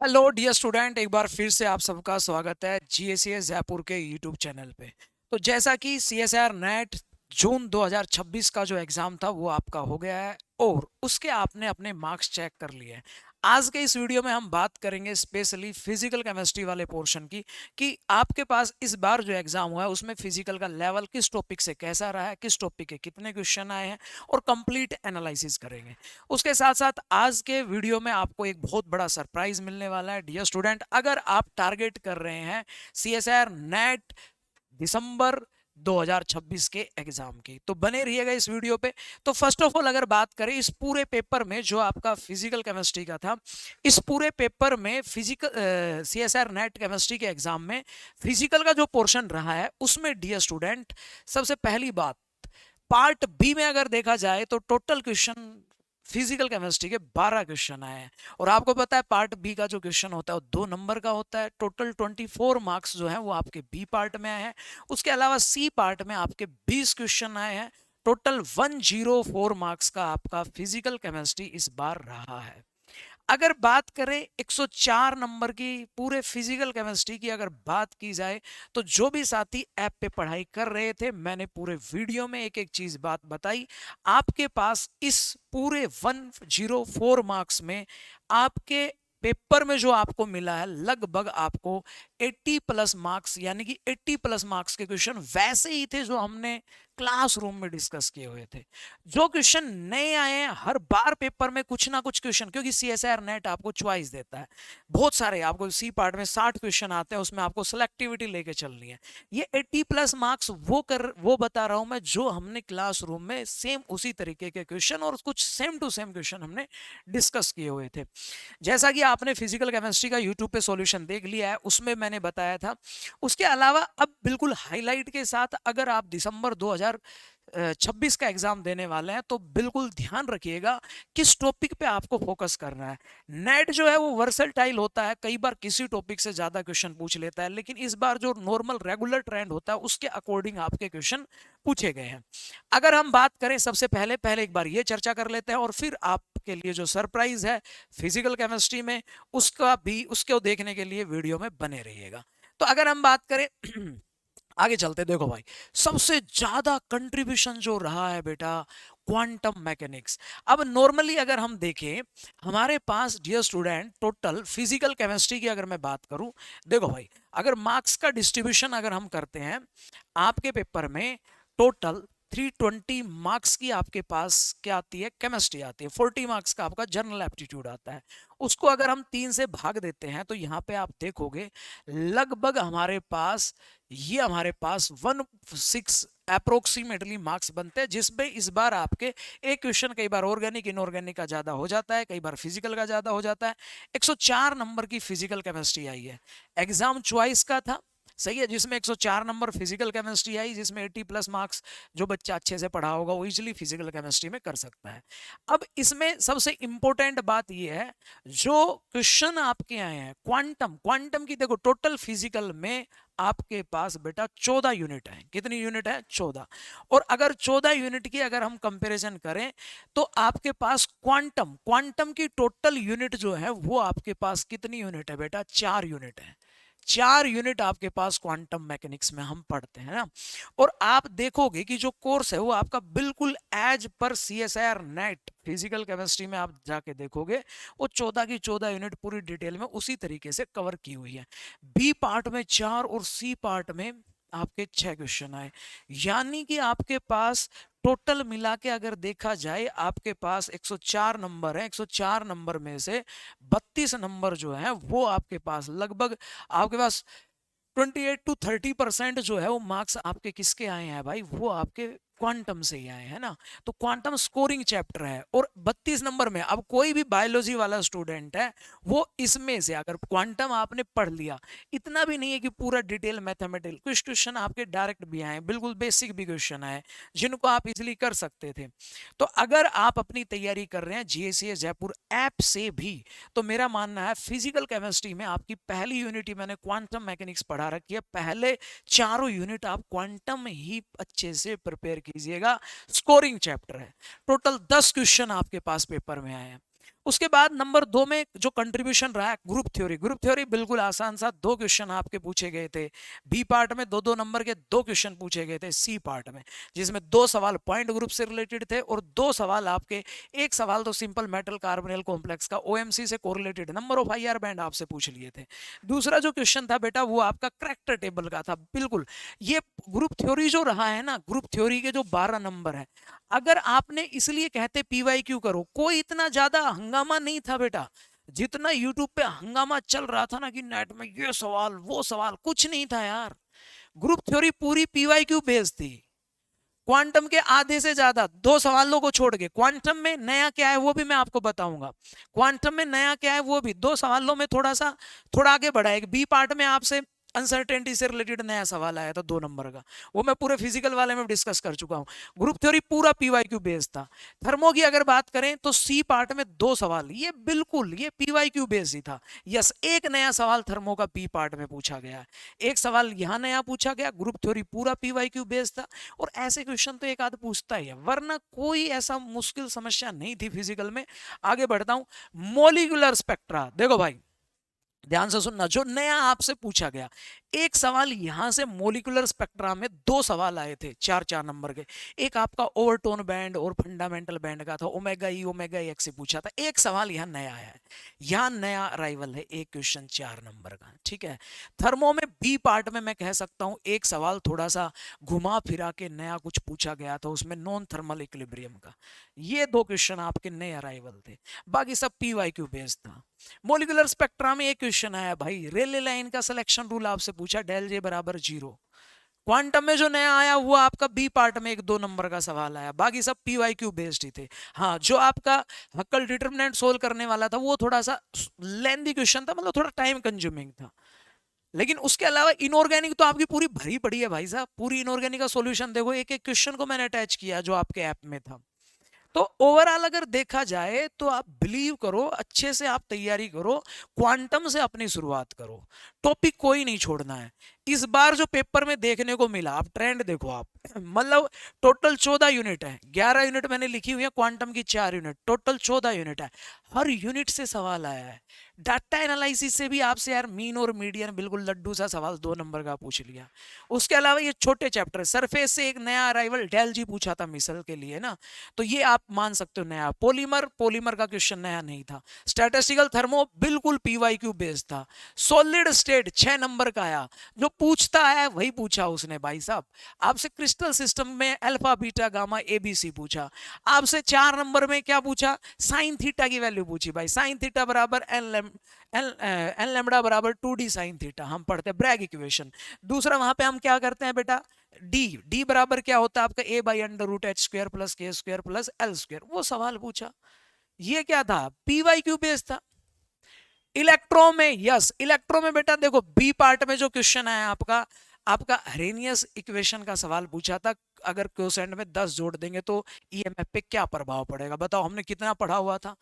Hello dear student, एक बार फिर से आप सबका स्वागत है जीएससीएस जयपुर के यूट्यूब चैनल पे। तो जैसा कि सीएसआर नेट जून 2026 का जो एग्जाम था वो आपका हो गया है और उसके आपने अपने मार्क्स चेक कर लिए हैं। आज के इस वीडियो में हम बात करेंगे स्पेशली फिजिकल केमिस्ट्री वाले पोर्शन की कि आपके पास इस बार जो एग्जाम हुआ है उसमें फिजिकल का लेवल किस टॉपिक से कैसा रहा है, किस टॉपिक के कितने क्वेश्चन आए हैं और कंप्लीट एनालिसिस करेंगे। उसके साथ साथ आज के वीडियो में आपको एक बहुत बड़ा सरप्राइज मिलने वाला है डियर स्टूडेंट। अगर आप टारगेट कर रहे हैं सीएसआर नेट दिसंबर 2026 के एग्जाम की तो बने रहिएगा इस वीडियो पे। तो फर्स्ट ऑफ ऑल अगर बात करें इस पूरे पेपर में जो आपका फिजिकल केमिस्ट्री का था, इस पूरे पेपर में फिजिकल सीएसआर नेट केमिस्ट्री के एग्जाम में फिजिकल का जो पोर्शन रहा है उसमें डियर स्टूडेंट सबसे पहली बात पार्ट बी में अगर देखा जाए तो टोटल क्वेश्चन फिजिकल केमिस्ट्री के 12 क्वेश्चन आए हैं। और आपको पता है पार्ट बी का जो क्वेश्चन होता है वो 2 नंबर का होता है। टोटल 24 मार्क्स जो है वो आपके बी पार्ट में आए हैं। उसके अलावा सी पार्ट में आपके 20 क्वेश्चन आए हैं। टोटल 104 मार्क्स का आपका फिजिकल केमिस्ट्री इस बार रहा है। अगर बात करें 104 नंबर की पूरे फिजिकल केमिस्ट्री की अगर बात की जाए तो जो भी साथी ऐप पे पढ़ाई कर रहे थे मैंने पूरे वीडियो में एक एक चीज बात बताई। आपके पास इस पूरे 104 मार्क्स में आपके पेपर में जो आपको मिला है लगभग आपको 80 प्लस मार्क्स, यानी कि 80 प्लस मार्क्स के क्वेश्चन वैसे ही थे जो हमने क्लासरूम में डिस्कस किए हुए थे। जो क्वेश्चन नए आए हैं हर बार पेपर में कुछ ना कुछ क्वेश्चन, क्योंकि सीएसआर नेट आपको चॉइस देता है बहुत सारे, आपको सी पार्ट में 60 क्वेश्चन आते हैं, उसमें आपको सिलेक्टिविटी लेके चलनी है। ये 80 प्लस मार्क्स वो बता रहा हूं मैं जो हमने क्लासरूम में सेम उसी तरीके के क्वेश्चन और कुछ सेम टू सेम क्वेश्चन हमने डिस्कस किए हुए थे। जैसा कि आपने फिजिकल केमिस्ट्री का यूट्यूब पे सॉल्यूशन देख लिया है उसमें मैंने बताया था। उसके अलावा अब बिल्कुल हाईलाइट के साथ अगर आप दिसंबर 2026 का एग्जाम देने वाले हैं तो बिल्कुल ध्यान रखिएगा किस टॉपिक पे आपको फोकस करना है। नेट जो है वो वर्सटाइल होता है, कई बार किसी टॉपिक से ज्यादा क्वेश्चन पूछ लेता है, लेकिन इस बार जो नॉर्मल रेगुलर ट्रेंड होता है उसके अकॉर्डिंग आपके क्वेश्चन पूछे गए हैं। अगर हम बात करें सबसे पहले पहले एक बार ये चर्चा कर लेते हैं और फिर आपके लिए जो सरप्राइज है फिजिकल केमिस्ट्री में उसका भी उसको देखने के लिए वीडियो में बने रहिएगा। तो अगर हम बात करें आगे चलते, देखो भाई सबसे ज्यादा कंट्रीब्यूशन जो रहा है बेटा क्वांटम मैकेनिक्स। अब नॉर्मली अगर हम देखें हमारे पास dear student total physical chemistry की अगर मैं बात करूं, देखो भाई अगर मार्क्स का डिस्ट्रीब्यूशन अगर हम करते हैं आपके पेपर में टोटल 320 मार्क्स की आपके पास क्या आती है, केमिस्ट्री आती है। 40 मार्क्स का आपका जनरल एप्टीट्यूड आता है। उसको अगर हम 3 से भाग देते हैं तो यहाँ पे आप देखोगे लगभग हमारे पास 16 अप्रोक्सीमेटली मार्क्स बनते हैं, जिसमें इस बार आपके एक क्वेश्चन कई बार ऑर्गेनिक इनऑर्गेनिक का ज्यादा हो जाता है, कई बार फिजिकल का ज्यादा हो जाता है। 104 नंबर की फिजिकल केमिस्ट्री आई है, एग्जाम चॉइस का था, सही है, जिसमें 104 नंबर फिजिकल केमिस्ट्री आई, जिसमें 80 प्लस मार्क्स जो बच्चा अच्छे से पढ़ा होगा वो इजिली फिजिकल केमिस्ट्री में कर सकता है। अब इसमें सबसे इंपॉर्टेंट बात यह है जो क्वेश्चन आपके आए हैं क्वांटम क्वांटम की, देखो टोटल फिजिकल में आपके पास बेटा 14 यूनिट है। कितनी यूनिट है? 14। और अगर 14 यूनिट की अगर हम कंपैरिजन करें तो आपके पास क्वांटम क्वांटम की टोटल यूनिट जो है वो आपके पास कितनी यूनिट है बेटा? 4 यूनिट है। 4 यूनिट आपके पास क्वांटम मैकेनिक्स में हम पढ़ते हैं ना। और आप देखोगे कि जो कोर्स है वो आपका बिल्कुल as per CSR net physical chemistry में आप जाके देखोगे वो 14 की 14 यूनिट पूरी डिटेल में उसी तरीके से कवर की हुई है। बी पार्ट में 4 और सी पार्ट में आपके 6 क्वेश्चन आए, यानी कि आपके पास टोटल मिला के अगर देखा जाए आपके पास 104 नंबर है। 104 नंबर में से 32 नंबर जो है वो आपके पास लगभग आपके पास 28 to 30% जो है वो मार्क्स आपके किसके आए हैं भाई? वो आपके क्वांटम से ही आए हैं ना। तो क्वांटम स्कोरिंग चैप्टर है और 32 नंबर में अब कोई भी बायोलॉजी वाला स्टूडेंट है वो इसमें से अगर क्वांटम आपने पढ़ लिया, इतना भी नहीं है कि पूरा डिटेल मैथमेटिकल, कुछ क्वेश्चन आपके डायरेक्ट भी आए, बिल्कुल बेसिक भी क्वेश्चन आए जिनको आप इजिली कर सकते थे। तो अगर आप अपनी तैयारी कर रहे हैं जीएससीएस जयपुर ऐप से भी तो मेरा मानना है फिजिकल केमिस्ट्री में आपकी पहली यूनिट ही मैंने क्वांटम मैकेनिक्स पढ़ा रखी है, पहले चारों यूनिट आप क्वांटम ही अच्छे से प्रिपेयर कीजिएगा। स्कोरिंग चैप्टर है, टोटल 10 क्वेश्चन आपके पास पेपर में आए हैं। उसके बाद नंबर 2 में जो कंट्रीब्यूशन रहा है ग्रुप थ्योरी। ग्रुप थ्योरी बिल्कुल आसान सा 2 क्वेश्चन आपके पूछे गए थे। बी पार्ट में 2-2 नंबर के 2 क्वेश्चन पूछे गए थे सी पार्ट में, जिसमें 2 सवाल पॉइंट ग्रुप से रिलेटेड थे और 2 सवाल आपके, एक सवाल तो सिंपल मेटल कार्बोनिल कॉम्प्लेक्स का ओएमसी से correlated number of IR band आपसे पूछ लिए थे। दूसरा जो क्वेश्चन था बेटा वो आपका करैक्टर टेबल का था। बिल्कुल ये ग्रुप थ्योरी जो रहा है ना, ग्रुप थ्योरी के जो 12 नंबर है, अगर आपने, इसलिए कहते पीवाई क्यू करो, कोई इतना ज्यादा हंगामा नहीं था बेटा। जितना यूट्यूब पे हंगामा चल रहा था ना कि नेट में ये सवाल वो सवाल, कुछ नहीं था यार। ग्रुप थ्योरी पूरी पीवाई क्यू बेस्ड थी। क्वांटम के आधे से ज्यादा, 2 सवालों को छोड़ के। क्वांटम में नया क्या है वो भी मैं आपको बताऊंगा। क्वांटम में नया क्या है वो भी 2 सवालों में थोड़ा आगे बढ़ा है। बी पार्ट में आपसे अनसर्टेनिटी से रिलेटेड नया सवाल आया था 2 नंबर का, वो मैं पूरे फिजिकल वाले में डिस्कस कर चुका हूं। ग्रुप थ्योरी पूरा पीवाईक्यू बेस्ड था। थर्मो की अगर बात करें तो सी पार्ट में 2 सवाल, ये बिल्कुल ये पीवाईक्यू बेस्ड ही था। यस, एक नया सवाल थर्मो का बी पार्ट में पूछा गया, एक सवाल यहां नया पूछा गया। ग्रुप थ्योरी पूरा पीवाईक्यू बेस्ड था। और ऐसे क्वेश्चन तो एक आध पूछता ही है, वरना कोई ऐसा मुश्किल समस्या नहीं थी फिजिकल में। आगे बढ़ता हूं, मोलिकुलर स्पेक्ट्रा। देखो भाई ध्यान से सुनना, जो नया आपसे पूछा गया, एक सवाल यहां से मोलिकुलर स्पेक्ट्रा में 2 सवाल आए थे 4-4 नंबर के। एक आपका ओवरटोन बैंड और फंडामेंटल बैंड का था, ओमेगा ई ओमेगा एक्स से पूछा था। एक सवाल यहां नया आया है, यहां नया अराइवल है, एक क्वेश्चन 4 नंबर का। ठीक है, थर्मो में बी पार्ट में मैं कह सकता हूं एक सवाल थोड़ा सा घुमा फिरा के नया कुछ पूछा गया था, उसमें नॉन थर्मल इक्विलिब्रियम का। ये 2 क्वेश्चन आपके नए अराइवल थे, बाकी सब पीवाईक्यू बेस्ड था। मोलिकुलर स्पेक्ट्रा में एक क्वेश्चन आया भाई, रेले लाइन का सिलेक्शन रूल आपसे पूछा, डेल जे बराबर 0। क्वांटम में जो नया आया वो आपका बी पार्ट में 1-2 नंबर का सवाल आया, बाकी सब पीवाईक्यू बेस्ड ही थे। हाँ, जो आपका हक्कल डिटरमिनेंट सोल्व करने वाला था वो थोड़ा सा लेंथी क्वेश्चन था, मतलब थोड़ा टाइम कंज्यूमिंग था। लेकिन उसके अलावा इनऑर्गेनिक तो आपकी पूरी भरी पड़ी है भाई साहब। पूरी इनऑर्गेनिक का सॉल्यूशन देखो, एक एक क्वेश्चन को मैंने अटैच किया जो आपके ऐप में था। तो ओवरऑल अगर देखा जाए तो आप बिलीव करो, अच्छे से आप तैयारी करो, क्वांटम से अपनी शुरुआत करो, टॉपिक कोई नहीं छोड़ना है। इस बार जो पेपर में देखने को मिला, आप ट्रेंड देखो आप, मतलब टोटल 14 यूनिट है, 11 यूनिट मैंने लिखी हुई है, क्वांटम की 4 यूनिट, टोटल 14 यूनिट है। हर यूनिट से सवाल आया है। डाटा एनालिसिस से भी आपसे यार मीन और मीडियन बिल्कुल लड्डू सा सवाल 2 नंबर का पूछ लिया। उसके अलावा ये छोटे चैप्टर, सरफेस से एक नया अराइवल डेल जी पूछा था मिसल के लिए ना, तो ये आप मान सकते हो नया। पॉलीमर का क्वेश्चन नया नहीं था। स्टैटिस्टिकल थर्मो बिल्कुल पीवाईक्यू बेस्ड था। सॉलिड स्टेट 6 नंबर का आया, जो पूछता है वही पूछा उसने भाई साहब। आपसे क्रिस्टल सिस्टम में अल्फा बीटा गामा एबीसी पूछा। आपसे 4 नंबर में क्या पूछा, साइन थीटा की वैल्यू पूछी भाई, साइन थीटा बराबर एन लैम्डा बराबर 2d साइन थीटा, हम पढ़ते हैं ब्रैग इक्वेशन। दूसरा वहां पे हम क्या करते हैं बेटा, डी बराबर क्या होता है आपका, A by under root H square plus K square plus L square, वो सवाल पूछा। ये क्या था, पीवाईक्यू बेस्ड था। इलेक्ट्रो में, यस इलेक्ट्रो में बेटा देखो बी पार्ट में जो क्वेश्चन है आपका, हेरेनियस इक्वेशन का सवाल पूछा था। अगर क्वोशेंट में 10 जोड़ देंगे तो ईएमएफ पे क्या प्रभाव पड़ेगा, बताओ, हमने कितना पढ़ा हुआ था।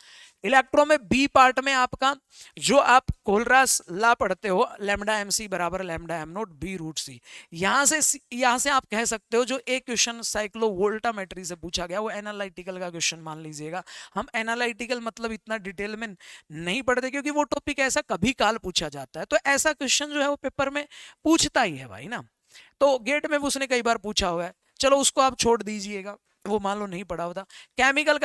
इलेक्ट्रो में बी पार्ट में आपका, जो आप कोलरास ला पढ़ते हो, लैम्डा एमसी बराबर lambda M naught B root C, यहां से आप कह सकते हो, जो एक क्वेश्चन साइक्लो वोल्टामेट्री से पूछा गया वो एनालिटिकल का क्वेश्चन मान लीजिएगा। हम एनालिटिकल मतलब इतना डिटेल में नहीं पढ़ते, क्योंकि वो टॉपिक ऐसा कभी काल पूछा जाता है, तो ऐसा क्वेश्चन जो है वो पेपर में पूछता ही है भाई ना। तो गेट में उसने कई बार पूछा हुआ है, चलो उसको आप छोड़ दीजिएगा, वो मान लो नहीं पढ़ा होता। केमिकल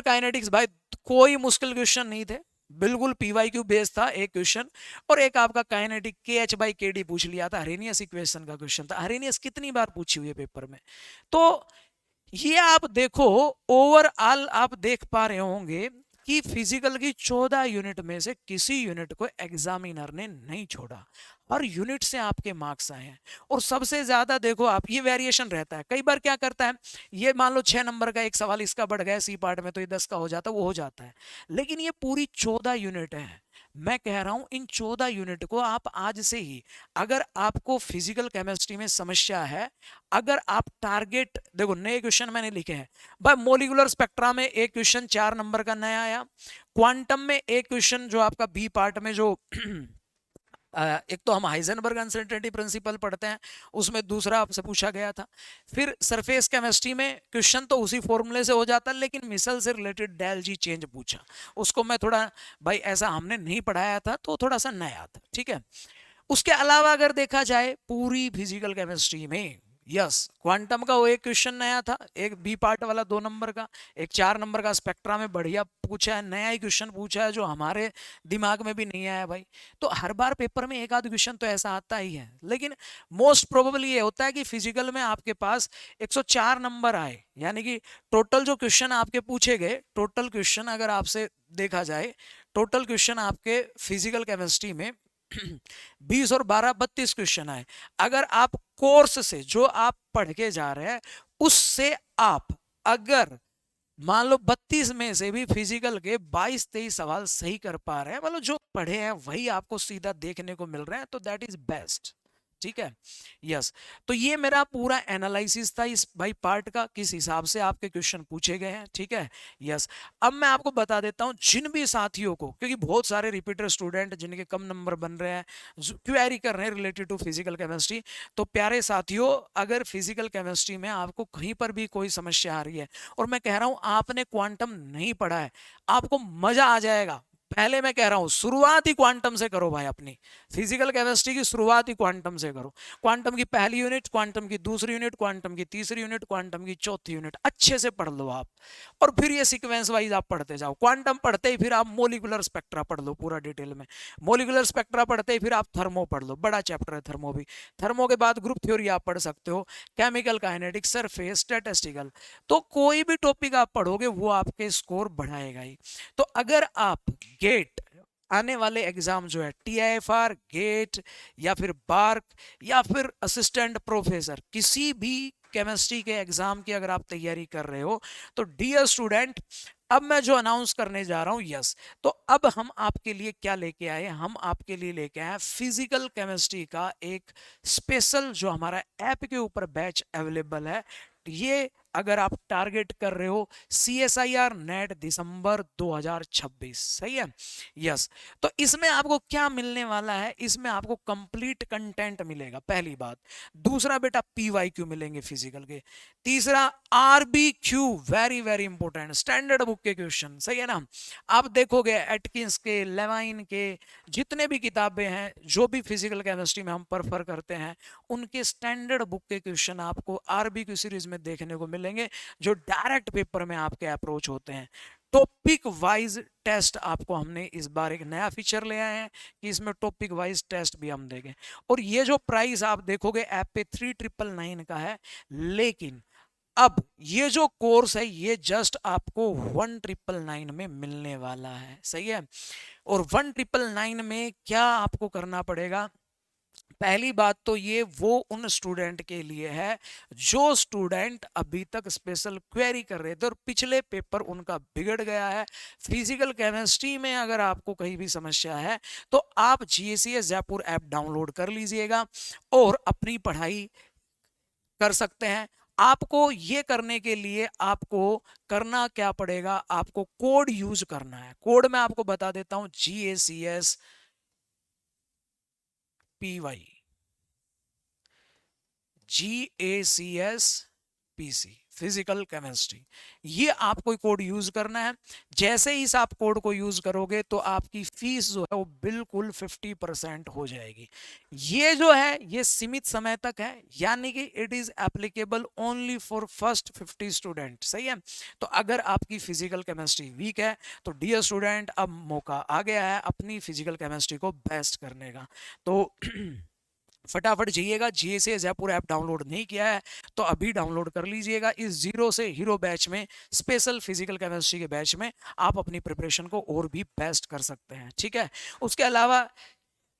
काइनेटिक्स भाई कोई मुश्किल क्वेश्चन नहीं थे, बिल्कुल पीवाईक्यू बेस था एक क्वेश्चन। और एक आपका काइनेटिक के एच बाई के डी पूछ लिया था, हेरेनियस इक्वेशन का क्वेश्चन था। हेरेनियस कितनी बार पूछी हुई है पेपर में। तो ये आप देखो, ओवरऑल आप देख पा रहे होंगे कि फिजिकल की 14 यूनिट में से किसी यूनिट को एग्जामिनर ने नहीं छोड़ा, हर यूनिट से आपके मार्क्स आए हैं। और सबसे ज्यादा देखो आप, ये वेरिएशन रहता है, कई बार क्या करता है, ये मान लो 6 नंबर का एक सवाल इसका बढ़ गया सी पार्ट में, तो ये 10 का हो जाता है, वो हो जाता है। लेकिन ये पूरी 14 यूनिट है। मैं कह रहा हूं इन 14 यूनिट को आप आज से ही, अगर आपको फिजिकल केमिस्ट्री में समस्या है, अगर आप टारगेट देखो, नए क्वेश्चन मैंने लिखे हैं भाई। मोलिकुलर स्पेक्ट्रा में एक क्वेश्चन 4 नंबर का नया आया। क्वांटम में एक क्वेश्चन जो आपका बी पार्ट में जो एक तो हम हाइजेनबर्ग अनसर्टेनिटी प्रिंसिपल पढ़ते हैं, उसमें दूसरा आपसे पूछा गया था। फिर सरफेस केमिस्ट्री में क्वेश्चन तो उसी फॉर्मूले से हो जाता है, लेकिन मिसल से रिलेटेड डेल जी चेंज पूछा, उसको मैं थोड़ा भाई ऐसा हमने नहीं पढ़ाया था तो थोड़ा सा नया था, ठीक है। उसके अलावा अगर देखा जाए पूरी फिजिकल केमिस्ट्री में, यस, क्वांटम का वो एक क्वेश्चन नया था, एक बी पार्ट वाला 2 नंबर का, एक 4 नंबर का स्पेक्ट्रा में बढ़िया पूछा है, नया ही क्वेश्चन पूछा है जो हमारे दिमाग में भी नहीं आया भाई। तो हर बार पेपर में एक आध क्वेश्चन तो ऐसा आता ही है, लेकिन मोस्ट प्रोबेबली ये होता है कि फिजिकल में आपके पास 104 नंबर आए, यानी कि टोटल जो क्वेश्चन आपके पूछे गए, टोटल क्वेश्चन अगर आपसे देखा जाए, टोटल क्वेश्चन आपके फिजिकल केमिस्ट्री में 20 और 12 32 क्वेश्चन आए। अगर आप कोर्स से जो आप पढ़ के जा रहे हैं उससे आप अगर मान लो 32 में से भी फिजिकल के 22-23 सवाल सही कर पा रहे हैं, मतलब जो पढ़े हैं वही आपको सीधा देखने को मिल रहे हैं, तो दैट इज बेस्ट, ठीक है। यस, तो ये मेरा पूरा एनालिसिस था इस भाई पार्ट का, किस हिसाब से आपके क्वेश्चन पूछे गए हैं, ठीक है। यस, अब मैं आपको बता देता हूं जिन भी साथियों को, क्योंकि बहुत सारे रिपीटर स्टूडेंट जिनके कम नंबर बन रहे हैं, क्वेरी कर रहे हैं रिलेटेड टू फिजिकल केमिस्ट्री, तो प्यारे साथियों अगर फिजिकल केमिस्ट्री में आपको कहीं पर भी कोई समस्या आ रही है, और मैं कह रहा हूं आपने क्वांटम नहीं पढ़ा है, आपको मजा आ जाएगा। पहले मैं कह रहा हूं शुरुआत ही क्वांटम से करो भाई, अपनी फिजिकल केमिस्ट्री की शुरुआत ही क्वांटम से करो। क्वांटम की पहली यूनिट, क्वांटम की दूसरी यूनिट, क्वांटम की तीसरी यूनिट, क्वांटम की चौथी यूनिट अच्छे से पढ़ लो आप, और फिर ये सीक्वेंस वाइज आप पढ़ते जाओ। क्वांटम पढ़ते ही फिर आप मोलिकुलर स्पेक्ट्रा पढ़ लो पूरा डिटेल में, मोलिकुलर स्पेक्ट्रा पढ़ते ही फिर आप थर्मो पढ़ लो, बड़ा चैप्टर है थर्मो भी। थर्मो के बाद ग्रुप थ्योरी आप पढ़ सकते हो, केमिकल काइनेटिक्स, सरफेस, स्टैटिस्टिकल, तो कोई भी टॉपिक आप पढ़ोगे वो आपके स्कोर बढ़ाएगा ही। तो अगर आप गेट आने वाले एग्जाम जो है TIFR, गेट या फिर बार्क या फिर असिस्टेंट प्रोफेसर, किसी भी केमिस्ट्री के एग्जाम की अगर आप तैयारी कर रहे हो, तो डियर स्टूडेंट अब मैं जो अनाउंस करने जा रहा हूं, यस, तो अब हम आपके लिए क्या लेके आए, हम आपके लिए लेके आए फिजिकल केमिस्ट्री का एक स्पेशल जो हमारा ऐप के ऊपर बैच अवेलेबल है। ये अगर आप टारगेट कर रहे हो CSIR नेट दिसंबर 2026, सही है। यस, तो इसमें आपको क्या मिलने वाला है, इसमें आपको कंप्लीट कंटेंट मिलेगा, पहली बात। दूसरा बेटा PYQ मिलेंगे फिजिकल के। तीसरा RBQ, very very important, standard book के क्वेश्चन, सही है ना। आप देखोगे एटकिंस के, लेवाइन के, जितने भी किताबें हैं जो भी फिजिकल केमिस्ट्री में हम प्रेफर करते हैं, उनके स्टैंडर्ड बुक के क्वेश्चन आपको RBQ सीरीज में देखने को मिलेंगे, जो डायरेक्ट पेपर में आपके अप्रोच होते हैं। टॉपिक वाइज टेस्ट आपको हमने इस बार एक नया फीचर ले आए हैं कि इसमें टॉपिक वाइज टेस्ट भी हम देंगे। और ये जो प्राइस आप देखोगे ऐप पे 3999 का है, लेकिन अब ये जो कोर्स है ये जस्ट आपको 1999 में मिलने वाला है, सही है। और 1999 में क्या आपको करना पड़ेगा, पहली बात तो ये वो उन स्टूडेंट के लिए है जो स्टूडेंट अभी तक स्पेशल क्वेरी कर रहे थे और पिछले पेपर उनका बिगड़ गया है। फिजिकल केमिस्ट्री में अगर आपको कहीं भी समस्या है तो आप GSES जयपुर ऐप डाउनलोड कर लीजिएगा और अपनी पढ़ाई कर सकते हैं। आपको ये करने के लिए आपको करना क्या पड़ेगा, आपको कोड यूज करना है। कोड मैं आपको बता देता हूं, GACS PY, GACS PC, physical chemistry, ये आपको कोड यूज करना है। जैसे ही इस आप कोड को यूज करोगे तो आपकी फीस जो है वो बिल्कुल 50% हो जाएगी। ये जो है ये सीमित समय तक है, यानी कि it is applicable only for first 50 student, सही है। तो अगर आपकी फिजिकल केमिस्ट्री वीक है तो डियर स्टूडेंट अब मौका आ गया है अपनी फिजिकल केमिस्ट्री को बेस्ट करने का। तो फटाफट जाइएगा, GSES जयपुर ऐप डाउनलोड नहीं किया है तो अभी डाउनलोड कर लीजिएगा। इस जीरो से हीरो बैच में, स्पेशल फिजिकल केमिस्ट्री के बैच में आप अपनी प्रिपरेशन को और भी बेस्ट कर सकते हैं, ठीक है। उसके अलावा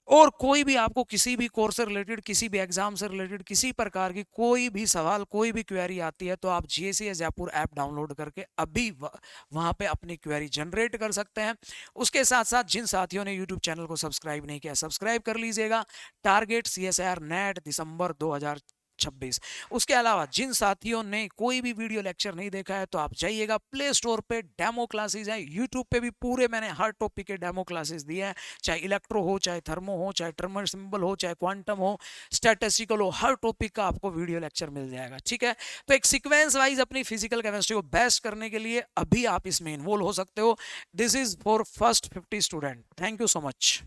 और कोई भी आपको किसी भी कोर्स से रिलेटेड, किसी भी एग्जाम से रिलेटेड, किसी प्रकार की कोई भी सवाल, कोई भी क्वेरी आती है तो आप GSES जयपुर ऐप डाउनलोड करके अभी वहां पे अपनी क्वेरी जनरेट कर सकते हैं। उसके साथ साथ जिन साथियों ने यूट्यूब चैनल को सब्सक्राइब नहीं किया, सब्सक्राइब कर लीजिएगा। टारगेट CSIR नेट दिसंबर 2026 2026। उसके अलावा जिन साथियों ने कोई भी वीडियो लेक्चर नहीं देखा है तो आप जाइएगा प्ले स्टोर पे, डेमो क्लासेस हैं, यूट्यूब पे भी पूरे मैंने हर टॉपिक के डेमो क्लासेस दिए हैं, चाहे इलेक्ट्रो हो, चाहे थर्मो हो, चाहे टर्मर सिंबल हो, चाहे क्वांटम हो, स्टैटिस्टिकल हो, हर टॉपिक का आपको वीडियो लेक्चर मिल जाएगा। ठीक है, तो एक सीक्वेंस वाइज अपनी फिजिकल केमिस्ट्री को बेस्ट करने के लिए अभी आप इसमें इन्वॉल्व हो सकते हो। This is for first 50 student. Thank you so much.